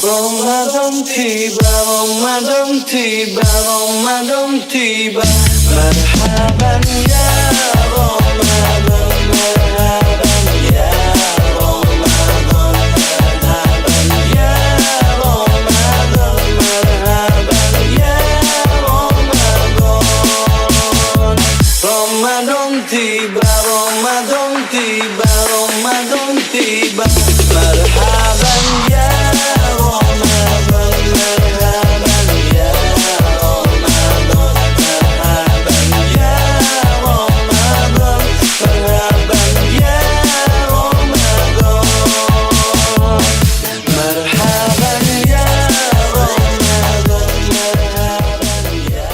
Ramadan tiba, Ramadan tiba, Ramadan tiba. Marhaban ya Ramadan, marhaban ya Ramadan, marhaban ya Ramadan, marhaban ya Ramadan. Ramadan tiba, Ramadan tiba, Ramadan tiba. Marhaban ya Ramadan, marhaban ya Ramadan, marhaban ya Ramadan, marhaban ya Ramadan, marhaban ya Ramadan, marhaban ya.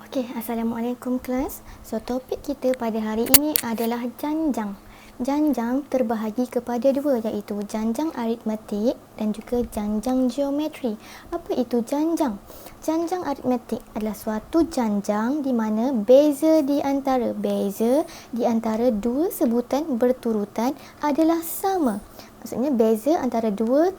Okey, Assalamualaikum kelas. So, topik kita pada hari ini adalah janjang. Janjang terbahagi kepada dua, iaitu janjang aritmetik dan juga janjang geometri. Apa itu janjang? Janjang aritmetik adalah suatu janjang di mana beza di antara dua sebutan berturutan adalah sama. Maksudnya beza antara dua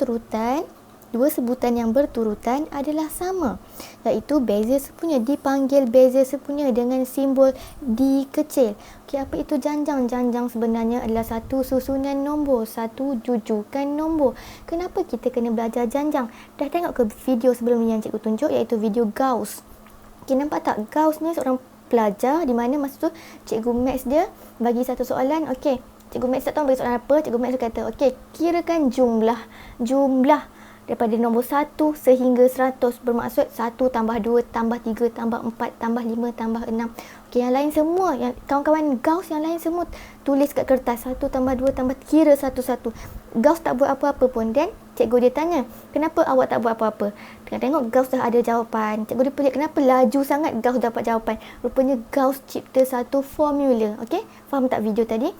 sebutan yang berturutan adalah sama, iaitu beza sepunya dipanggil beza sepunya dengan simbol D kecil. Okey, apa itu janjang? Janjang sebenarnya adalah satu susunan nombor, satu jujukan nombor. Kenapa kita kena belajar janjang? Dah tengok ke video sebelum ni yang cikgu tunjuk, iaitu video Gauss? Okey, nampak tak? Gauss ni seorang pelajar di mana masa tu cikgu Max dia bagi satu soalan. Okey, cikgu Max tak tahu bagi soalan apa. Cikgu Max kata, okey, kirakan jumlah daripada nombor 1 sehingga 100, bermaksud 1 tambah 2 tambah 3 tambah 4 tambah 5 tambah 6. Okey, yang lain semua, yang kawan-kawan Gauss yang lain semua tulis kat kertas 1 tambah 2 tambah, kira satu-satu. Gauss tak buat apa-apa pun, dan Cikgu dia tanya, kenapa awak tak buat apa-apa? Tengok Gauss dah ada jawapan. Cikgu dia pelik, kenapa laju sangat Gauss dapat jawapan? Rupanya Gauss cipta satu formula. Okey, faham tak video tadi?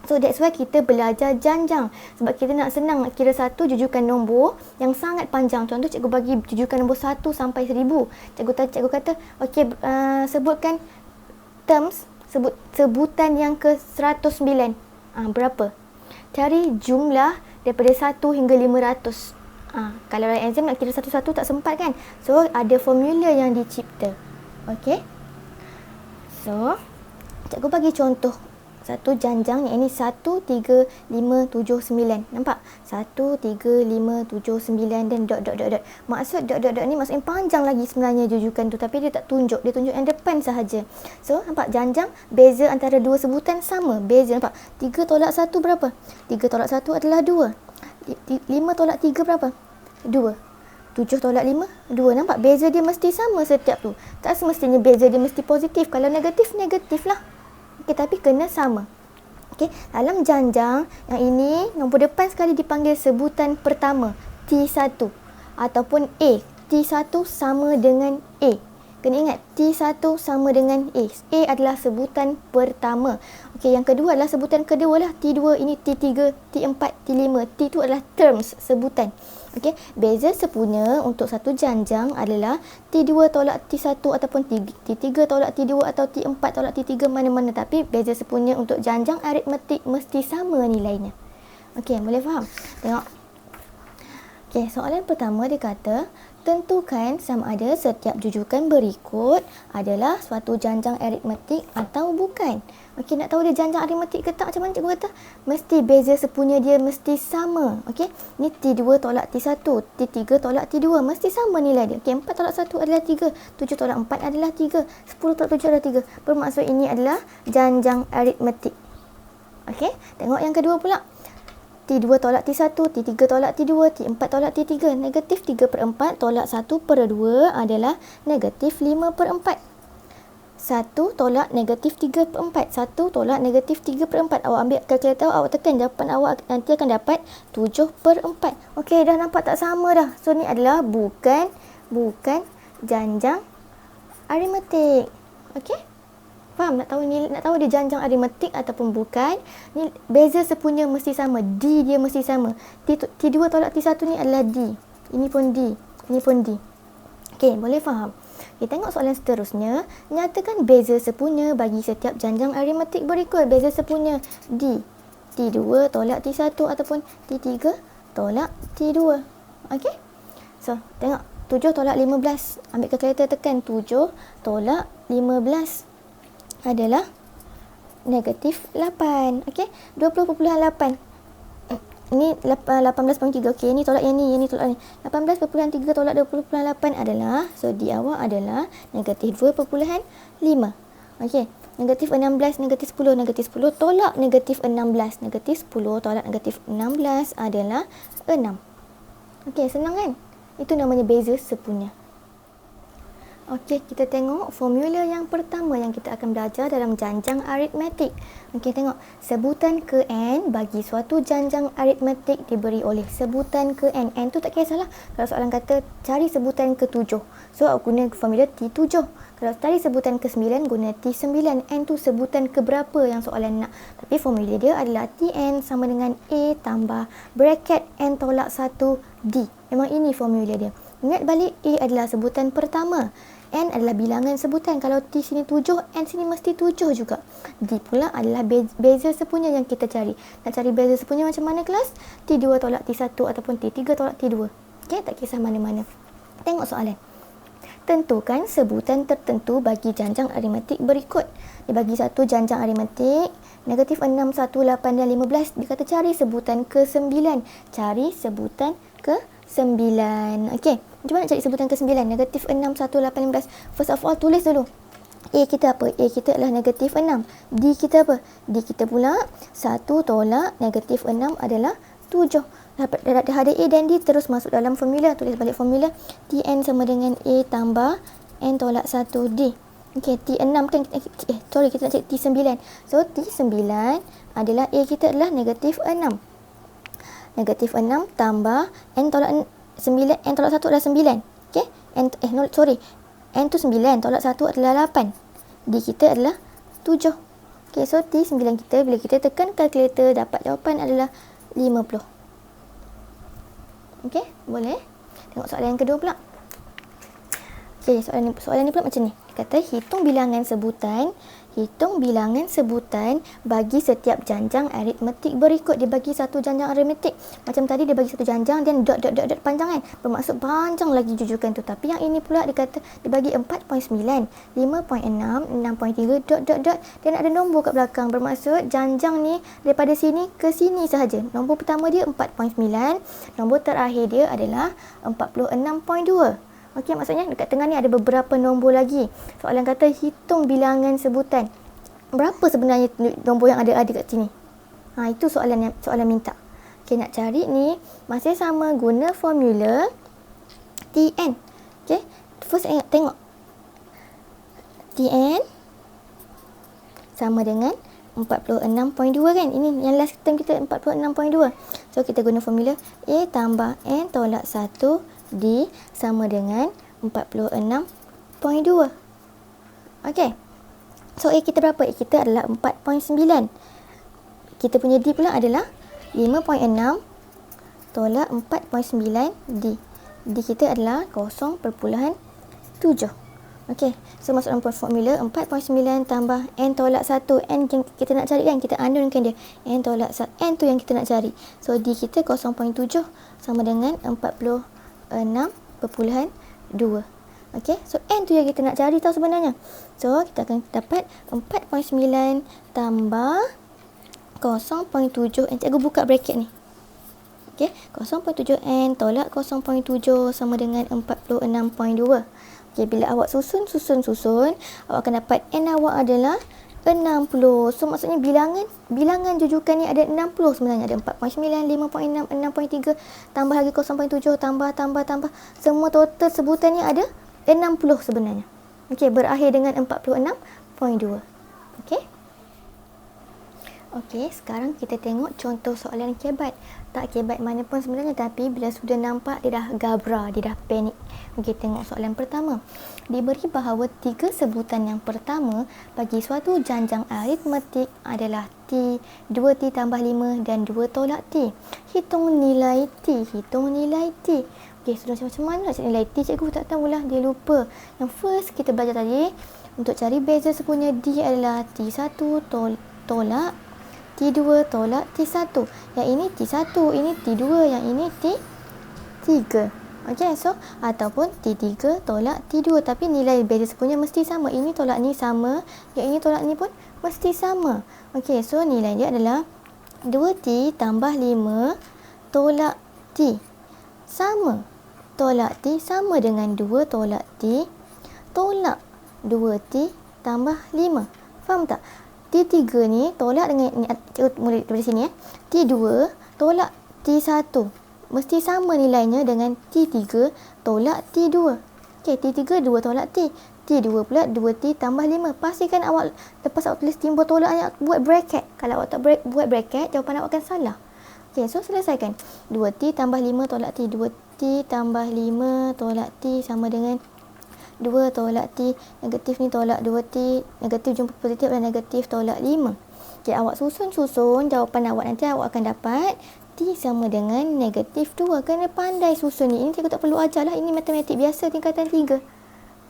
So that's why kita belajar janjang. Sebab kita nak senang nak kira satu jujukan nombor yang sangat panjang. Contoh cikgu bagi jujukan nombor 1 sampai 1000. Cikgu kata, okey, sebutkan terms, sebutan yang ke 109. Berapa? Cari jumlah daripada 1 hingga 500. Kalau dalam exam nak kira satu-satu tak sempat kan? So ada formula yang dicipta. Okey. So cikgu bagi contoh satu janjang yang ini 1, 3, 5, 7, 9. Nampak? 1, 3, 5, 7, 9 dan dot. Maksud dot ni maksudnya panjang lagi sebenarnya jujukan tu, tapi dia tak tunjuk. Dia tunjuk yang depan sahaja. So, nampak janjang beza antara dua sebutan sama. Beza, nampak? 3 tolak 1 berapa? 3 tolak 1 adalah 2. 5 tolak 3 berapa? 2. 7 tolak 5, 2. Nampak? Beza dia mesti sama setiap tu. Tak semestinya beza dia mesti positif. Kalau negatif, negatif lah. Okey, tapi kena sama. Okey, dalam janjang yang ini nombor depan sekali dipanggil sebutan pertama, T1 ataupun A. T1 sama dengan A. Kena ingat, T1 sama dengan A. A adalah sebutan pertama. Okey, yang kedua adalah sebutan kedua lah. T2, ini T3, T4, T5. T2 adalah terms, sebutan. Okey, beza sepunya untuk satu janjang adalah T2 tolak T1 ataupun T3 tolak T2 atau T4 tolak T3 mana-mana. Tapi beza sepunya untuk janjang aritmetik mesti sama nilainya. Okey, boleh faham? Tengok. Okey, soalan pertama dia kata, tentukan sama ada setiap jujukan berikut adalah suatu janjang aritmetik atau bukan. Okey, nak tahu dia janjang aritmetik ke tak, macam mana cikgu kata? Mesti beza sepunya dia mesti sama. Okey, ni T2 tolak T1, T3 tolak T2, mesti sama nilai dia. Okey, 4 tolak 1 adalah 3, 7 tolak 4 adalah 3, 10 tolak 7 adalah 3. Bermaksud ini adalah janjang aritmetik. Okey, tengok yang kedua pula. T2 tolak T1, T3 tolak T2, T4 tolak T3. Negatif 3/4 tolak 1/2 adalah negatif 5/4. 1 tolak negatif 3/4. 1 tolak negatif 3/4. Awak ambil kalkulator, awak tekan, jawapan awak nanti akan dapat 7/4. Okey, dah nampak tak sama dah. So, ni adalah bukan janjang aritmetik. Okey? Faham? Nak tahu dia janjang aritmetik ataupun bukan. Ni beza sepunya mesti sama. D dia mesti sama. T2 tolak T1 ni adalah D. Ini pun D. Ini pun D. Okey, boleh faham? Kita tengok soalan seterusnya. Nyatakan beza sepunya bagi setiap janjang aritmetik berikut. Beza sepunya D. T2 tolak T1 ataupun T3 tolak T2. Okey? So, tengok. 7 tolak 15. Ambil kalkulator, tekan. 7 tolak 15 adalah negatif 8. Okey, 20.8. Ini 18.3. Okey, ini tolak yang ni tolak ni. 18.3 tolak 20.8 adalah, so di awak adalah negatif 2.5. Okey, negatif 16, negatif 10, negatif 10 tolak negatif 16. Negatif 10 tolak negatif 16 adalah 6. Okey, senang kan? Itu namanya beza sepunya. Okey, kita tengok formula yang pertama yang kita akan belajar dalam janjang aritmetik. Okey, tengok. Sebutan ke N bagi suatu janjang aritmetik diberi oleh sebutan ke N. N tu tak kisahlah. Kalau soalan kata cari sebutan ke 7. So, aku guna formula T7. Kalau cari sebutan ke 9, guna T9. N tu sebutan ke berapa yang soalan nak. Tapi formula dia adalah Tn sama dengan A tambah bracket N tolak 1 D. Memang ini formula dia. Ingat balik, A adalah sebutan pertama. N adalah bilangan sebutan. Kalau T sini 7, N sini mesti 7 juga. D pula adalah beza sepunya yang kita cari. Nak cari beza sepunya macam mana kelas? T2 tolak T1 ataupun T3 tolak T2. Okey, tak kisah mana-mana. Tengok soalan. Tentukan sebutan tertentu bagi janjang aritmetik berikut. Dia bagi satu janjang aritmetik, negatif 6, 1, 8 dan 15. Dia kata cari sebutan ke 9. Cari sebutan ke 9. Okey, macam mana nak cari sebutan ke 9? Negatif 6, 1, 8, 15. First of all, tulis dulu. A kita apa? A kita adalah negatif 6. D kita apa? D kita pula 1 tolak negatif 6 adalah 7. Dah ada A dan D, terus masuk dalam formula. Tulis balik formula. Tn sama dengan A tambah N tolak 1D. Okey, T6 kan, kita nak cari T9. So, T9 adalah A kita adalah negatif 6. negatif 6 tambah n tolak 9, n tolak 1 adalah 9. Okey? N tu 9, tolak 1 adalah 8. D kita adalah 7. Okey, so T9 kita bila kita tekan kalkulator dapat jawapan adalah 50. Okey, boleh? Tengok soalan yang kedua pula. Okey, soalan ni pula macam ni. Dia kata hitung bilangan sebutan bagi setiap janjang aritmetik berikut. Dia bagi satu janjang aritmetik. Macam tadi dia bagi satu janjang dan dot panjang kan. Bermaksud panjang lagi jujukan tu. Tapi yang ini pula dia kata dia bagi 4.9, 5.6, 6.3 dot. Dia nak ada nombor kat belakang. Bermaksud janjang ni daripada sini ke sini sahaja. Nombor pertama dia 4.9, nombor terakhir dia adalah 46.2. Okey, maksudnya dekat tengah ni ada beberapa nombor lagi. Soalan kata hitung bilangan sebutan. Berapa sebenarnya nombor yang ada kat sini? Itu soalan minta. Okey, nak cari ni masih sama guna formula Tn. Okey, first tengok. Tn sama dengan 46.2 kan? Ini yang last term kita 46.2. So kita guna formula A tambah N tolak 1 D sama dengan 46.2. Okey. So A kita berapa? A kita adalah 4.9. Kita punya D pula adalah 5.6 tolak 4.9 D. D kita adalah 0.7. Okey. So masuk dalam formula 4.9 tambah N tolak 1. N yang kita nak cari kan? Kita unknownkan dia. N tolak 1. N tu yang kita nak cari. So D kita 0.7 sama dengan 46.2. Okey, so N tu yang kita nak cari tahu sebenarnya. So kita akan dapat 4.9 tambah 0.7. Cikgu buka bracket ni. Okey, 0.7 N tolak 0.7 sama dengan 46.2. Okey, bila awak susun, awak akan dapat N awak adalah 60. So maksudnya bilangan jujukan ni ada 60 sebenarnya. Ada 4.9, 5.6, 6.3 tambah lagi 0.7 tambah. Semua total sebutannya ada 60 sebenarnya. Okey, berakhir dengan 46.2. Okey. Okey, sekarang kita tengok contoh soalan kebat. Tak kebat mana pun sebenarnya, tapi bila sudah nampak dia dah gabra, dia dah panik. Okey, tengok soalan pertama. Diberi bahawa 3 sebutan yang pertama bagi suatu janjang aritmetik adalah T, 2T tambah 5 dan 2 tolak T. Hitung nilai T. Okey, sudah macam mana nak cari nilai T? Cikgu tak tahulah, dia lupa. Yang first kita belajar tadi, untuk cari beza sepunya D adalah T1 tolak T2 tolak T1. Yang ini T1, ini T2, yang ini T3. Okey, so ataupun T3 tolak T2, tapi nilai beza sepunya mesti sama. Ini tolak ni sama, yang ini tolak ni pun mesti sama. Okey, so nilai dia adalah 2T tambah 5 tolak T sama. Tolak T sama dengan 2 tolak T tolak 2T tambah 5. Faham tak? T3 ni tolak dengan ni, mula dari sini T2 tolak T1 mesti sama nilainya dengan T3 tolak T2. Okey, T3 2 tolak T. T2 pula 2T tambah 5. Pastikan awak lepas awak tulis timbul tolaknya buat bracket. Kalau awak tak buat bracket, jawapan awak akan salah. Okey, so selesaikan. 2T tambah 5 tolak T. 2T tambah 5 tolak T sama dengan 2 tolak T, negatif ni tolak 2T, negatif jumpa positif dan negatif tolak 5. Okay, awak susun jawapan awak nanti awak akan dapat T sama dengan negatif 2. Kena pandai susun ni. Ini cikgu tak perlu ajar lah. Ini matematik biasa tingkatan 3.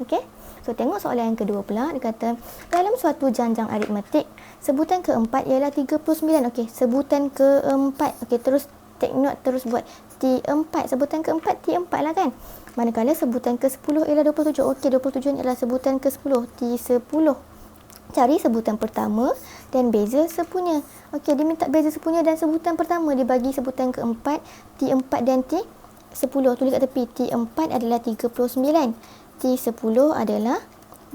Okey. So tengok soalan yang kedua pula. Dia kata dalam suatu janjang aritmetik sebutan keempat ialah 39. Okey, sebutan keempat. Okey, terus take note, terus buat T4. Sebutan keempat T4 lah kan. Manakala sebutan ke-10 ialah 27. Okey, 27 ni adalah sebutan ke-10, T10. Cari sebutan pertama dan beza sepunya. Okey, dia minta beza sepunya dan sebutan pertama. Dia bagi sebutan keempat, T4 dan T10. Tulis kat tepi. T4 adalah 39. T10 adalah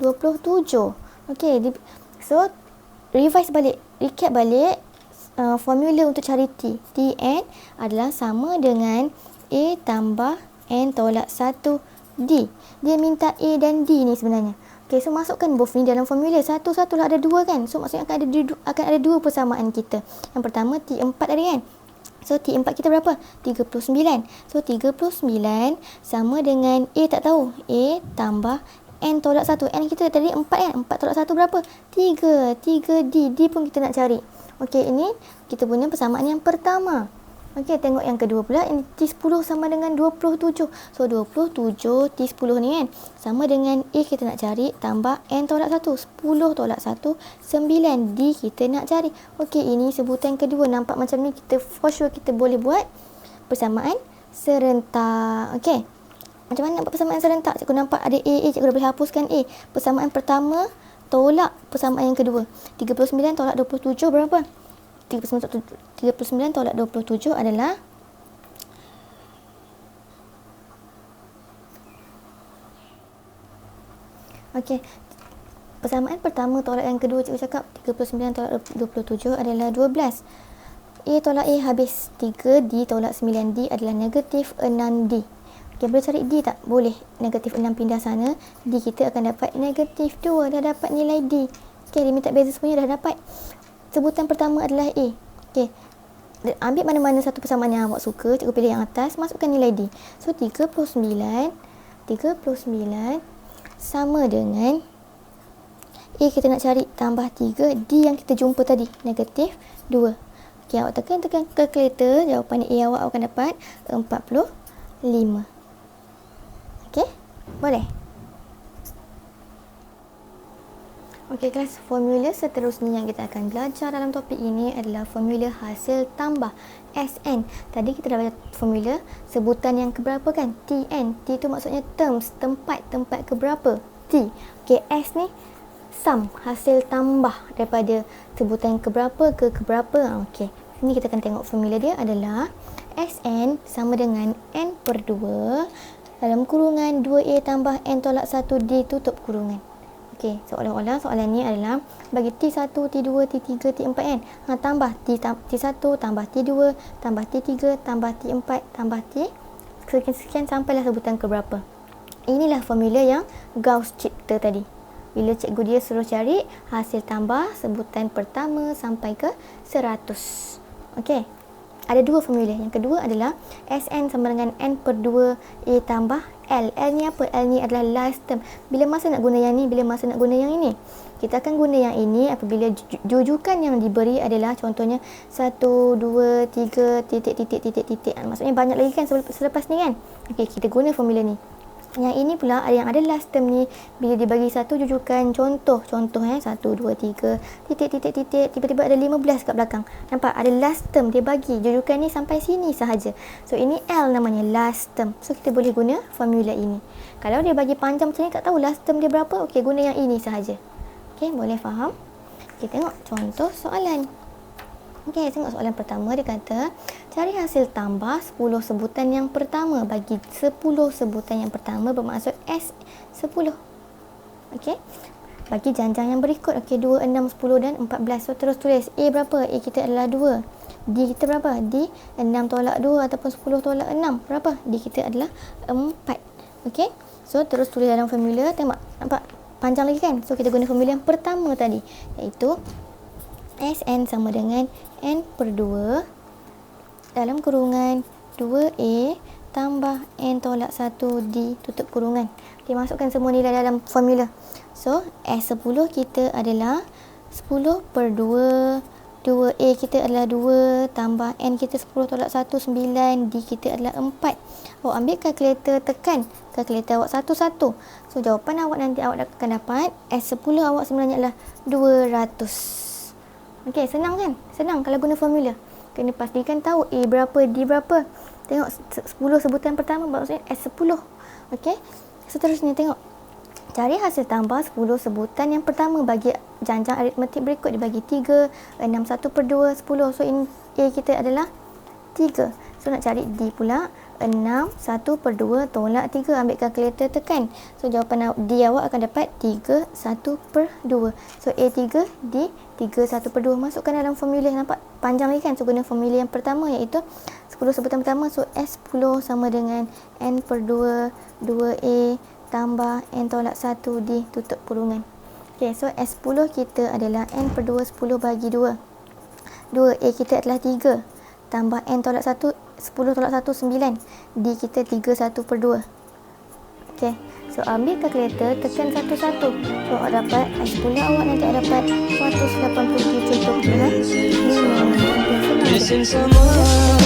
27. Okey, so revise balik, recap balik formula untuk cari T. Tn adalah sama dengan A tambah N tolak 1 D. Dia minta A dan D ni sebenarnya. Okey, so masukkan both ni dalam formula. Satu-satu lah ada 2 kan. So maksudnya akan ada 2 persamaan kita. Yang pertama T4 ada kan. So T4 kita berapa? 39. So 39 sama dengan A tak tahu. A tambah N tolak 1. N kita tadi 4 kan? 4 tolak 1 berapa? 3. 3D. D pun kita nak cari. Okey, ini kita punya persamaan yang pertama. Okey, tengok yang kedua pula. Ini T10 sama dengan 27. So 27 T10 ni kan sama dengan A kita nak cari tambah N tolak 1. 10 tolak 1 9. D kita nak cari. Okey, ini sebutan kedua. Nampak macam ni, kita for sure kita boleh buat persamaan serentak. Okey, macam mana nak buat persamaan serentak? Cikgu nampak ada A. Cikgu dah boleh hapuskan A. Persamaan pertama tolak persamaan yang kedua. 39 tolak 27 berapa? 39 tolak 27 adalah okey. Persamaan pertama tolak yang kedua cikgu cakap 39 tolak 27 adalah 12. A tolak A habis 3, D tolak 9D adalah negatif 6D. Okey, boleh cari D tak? Boleh. Negatif 6 pindah sana, D kita akan dapat negatif 2. Dah dapat nilai D. Okey, dia minta beza semuanya dah dapat. Sebutan pertama adalah A. Okey, ambil mana-mana satu persamaan yang awak suka, cikgu pilih yang atas, masukkan nilai D. So 39 sama dengan A kita nak cari tambah 3, D yang kita jumpa tadi negatif 2. Okey, awak tekan kalkulator, jawapan A awak akan dapat 45. Okey, boleh. Okey kelas, formula seterusnya yang kita akan belajar dalam topik ini adalah formula hasil tambah SN. Tadi kita dah belajar formula sebutan yang keberapa kan? TN. T tu maksudnya terms, tempat keberapa? T. Okey, S ni sum, hasil tambah daripada sebutan keberapa ke keberapa. Okey, ini kita akan tengok formula dia adalah SN sama dengan N per 2 dalam kurungan 2A tambah N tolak 1D tutup kurungan. Okey, seolah-olah soalan ni adalah bagi T1, T2, T3, T4 kan. Tambah T1 tambah T2 tambah T3 tambah T4 tambah T sekian sampailah sebutan ke berapa. Inilah formula yang Gauss cipta tadi. Bila cikgu dia suruh cari hasil tambah sebutan pertama sampai ke 100. Okey. Ada dua formula. Yang kedua adalah SN sama dengan N per 2 A tambah L. L ni apa? L ni adalah last term. Bila masa nak guna yang ni? Bila masa nak guna yang ini? Kita akan guna yang ini apabila jujukan yang diberi adalah contohnya 1, 2, 3, titik. Maksudnya banyak lagi kan selepas ni kan? Okey, kita guna formula ni. Yang ini pula yang ada last term ni, bila dibagi satu jujukan contoh 1, 2, 3 titik, tiba-tiba ada 15 kat belakang. Nampak? Ada last term, dia bagi jujukan ni sampai sini sahaja. So ini L namanya, last term. So kita boleh guna formula ini. Kalau dia bagi panjang macam ni, tak tahu last term dia berapa, okey, guna yang ini sahaja. Okey, boleh faham? Kita tengok contoh soalan. Okey, tengok soalan pertama. Dia kata cari hasil tambah 10 sebutan yang pertama. Bagi 10 sebutan yang pertama bermaksud S10. Okey, bagi janjang yang berikut. Okey, 2, 6, 10 dan 14. So terus tulis A berapa? A kita adalah 2. D kita berapa? D 6 tolak 2 ataupun 10 tolak 6 berapa? D kita adalah 4. Okey, so terus tulis dalam formula. Tengok, nampak panjang lagi kan? So kita guna formula yang pertama tadi, iaitu SN sama dengan N per 2 dalam kurungan 2A tambah N tolak 1D tutup kurungan. Okay, masukkan semua nilai dalam formula. So, S10 kita adalah 10 per 2, 2A kita adalah 2 tambah N kita 10 tolak 1, 9, D kita adalah 4. Awak ambil kalkulator, tekan kalkulator awak satu-satu. So, jawapan awak nanti awak akan dapat S10 awak sebenarnya adalah 200. Okey, senang kan? Senang kalau guna formula. Kena pastikan tahu A berapa, D berapa. Tengok 10 sebutan pertama maksudnya S10. Okey. Seterusnya tengok. Cari hasil tambah 10 sebutan yang pertama bagi janjang aritmetik berikut. Dibagi 3, 6, 1 per 2, 10. So ini A kita adalah 3. So nak cari D pula. 6, 1 per 2 tolak 3. Ambil kalkulator, tekan. So jawapan D awak akan dapat 3, 1 per 2. So A3, D 3, 1 per 2. Masukkan dalam formula. Nampak panjang lagi kan? So guna formula yang pertama iaitu 10 sebutan pertama. So S10 sama dengan N per 2, 2A tambah N tolak 1D tutup kurungan. Okay, so S10 kita adalah N per 2, 10 bagi 2. 2A kita adalah 3. tambah n tolak 1, 10 tolak 1, 9. D kita 31/2. Okey, so ambil kalkulator, tekan satu-satu. So awak dapat, pula awak nanti dapat 187.5. Missing someone